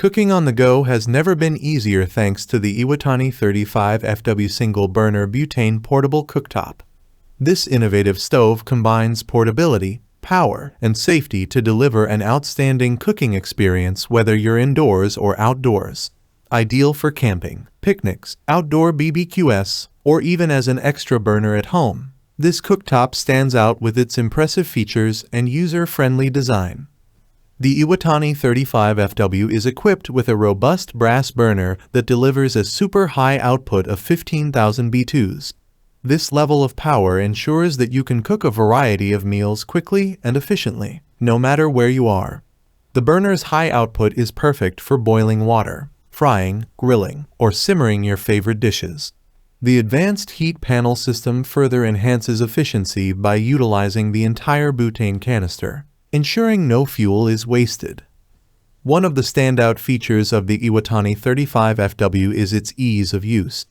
Cooking on the go has never been easier thanks to the Iwatani 35FW Single-Burner Butane Portable Cooktop. This innovative stove combines portability, power, and safety to deliver an outstanding cooking experience whether you're indoors or outdoors. Ideal for camping, picnics, outdoor BBQs, or even as an extra burner at home. This cooktop stands out with its impressive features and user-friendly design. The Iwatani 35FW is equipped with a robust brass burner that delivers a super high output of 15,000 BTUs. This level of power ensures that you can cook a variety of meals quickly and efficiently, no matter where you are. The burner's high output is perfect for boiling water, frying, grilling, or simmering your favorite dishes. The advanced heat panel system further enhances efficiency by utilizing the entire butane canister, ensuring no fuel is wasted. One of the standout features of the Iwatani 35FW is its ease of use.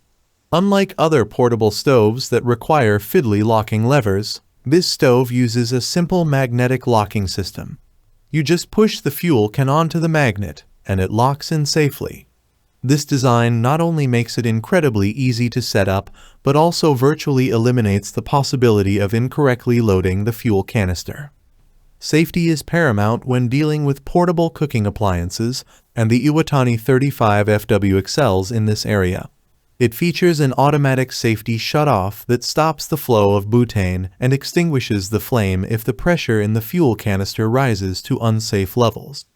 Unlike other portable stoves that require fiddly locking levers, this stove uses a simple magnetic locking system. You just push the fuel can onto the magnet, and it locks in safely. This design not only makes it incredibly easy to set up, but also virtually eliminates the possibility of incorrectly loading the fuel canister. Safety is paramount when dealing with portable cooking appliances, and the Iwatani 35FW excels in this area. It features an automatic safety shutoff that stops the flow of butane and extinguishes the flame if the pressure in the fuel canister rises to unsafe levels.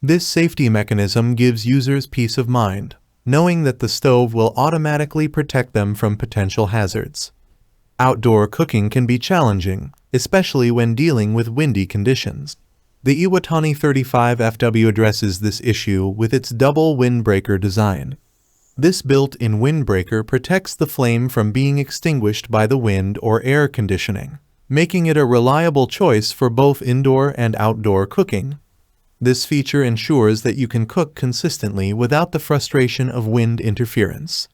This safety mechanism gives users peace of mind, knowing that the stove will automatically protect them from potential hazards. Outdoor cooking can be challenging, especially when dealing with windy conditions. The Iwatani 35FW addresses this issue with its double windbreaker design. This built-in windbreaker protects the flame from being extinguished by the wind or air conditioning, making it a reliable choice for both indoor and outdoor cooking. This feature ensures that you can cook consistently without the frustration of wind interference.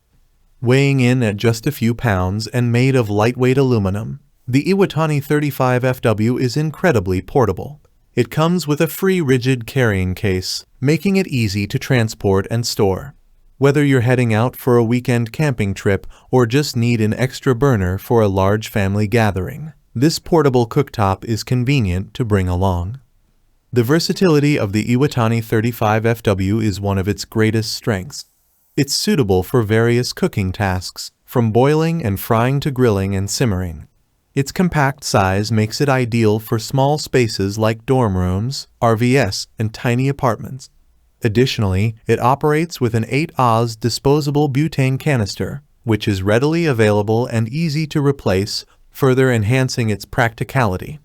Weighing in at just a few pounds and made of lightweight aluminum, the Iwatani 35FW is incredibly portable. It comes with a free rigid carrying case, making it easy to transport and store. Whether you're heading out for a weekend camping trip or just need an extra burner for a large family gathering, this portable cooktop is convenient to bring along. The versatility of the Iwatani 35FW is one of its greatest strengths. It's suitable for various cooking tasks, from boiling and frying to grilling and simmering. Its compact size makes it ideal for small spaces like dorm rooms, RVs, and tiny apartments. Additionally, it operates with an 8 Oz disposable butane canister, which is readily available and easy to replace, further enhancing its practicality.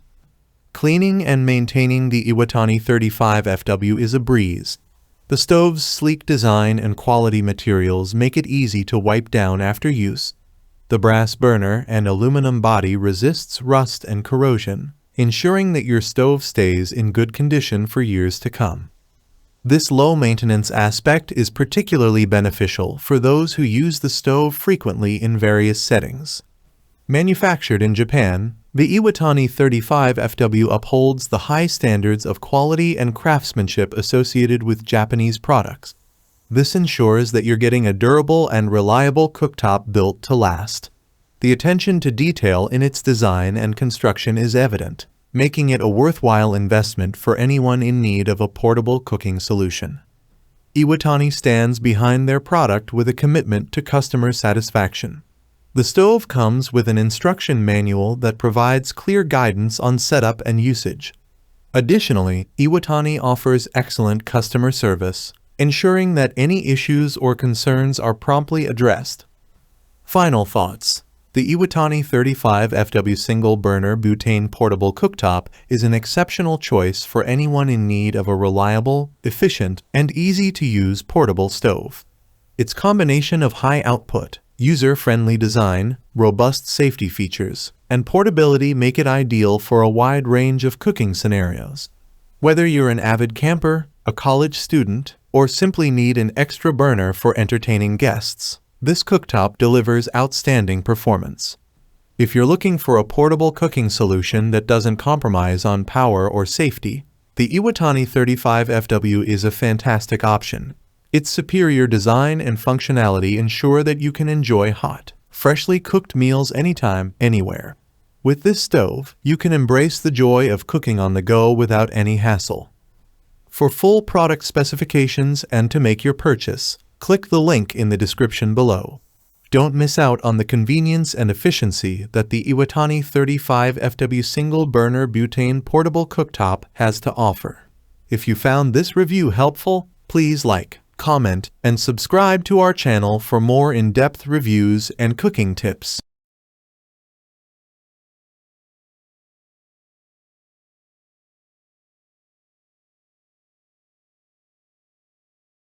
Cleaning and maintaining the Iwatani 35FW is a breeze. The stove's sleek design and quality materials make it easy to wipe down after use. The brass burner and aluminum body resists rust and corrosion, ensuring that your stove stays in good condition for years to come. This low-maintenance aspect is particularly beneficial for those who use the stove frequently in various settings. Manufactured in Japan, the Iwatani 35FW upholds the high standards of quality and craftsmanship associated with Japanese products. This ensures that you're getting a durable and reliable cooktop built to last. The attention to detail in its design and construction is evident, making it a worthwhile investment for anyone in need of a portable cooking solution. Iwatani stands behind their product with a commitment to customer satisfaction. The stove comes with an instruction manual that provides clear guidance on setup and usage. Additionally, Iwatani offers excellent customer service, ensuring that any issues or concerns are promptly addressed. Final thoughts. The Iwatani 35FW Single-Burner Butane Portable Cooktop is an exceptional choice for anyone in need of a reliable, efficient, and easy-to-use portable stove. Its combination of high output, user-friendly design, robust safety features, and portability make it ideal for a wide range of cooking scenarios. Whether you're an avid camper, a college student, or simply need an extra burner for entertaining guests, this cooktop delivers outstanding performance. If you're looking for a portable cooking solution that doesn't compromise on power or safety, the Iwatani 35FW is a fantastic option. Its superior design and functionality ensure that you can enjoy hot, freshly cooked meals anytime, anywhere. With this stove, you can embrace the joy of cooking on the go without any hassle. For full product specifications and to make your purchase, click the link in the description below. Don't miss out on the convenience and efficiency that the Iwatani 35FW Single-Burner Butane Portable Cooktop has to offer. If you found this review helpful, please like, comment, and subscribe to our channel for more in-depth reviews and cooking tips.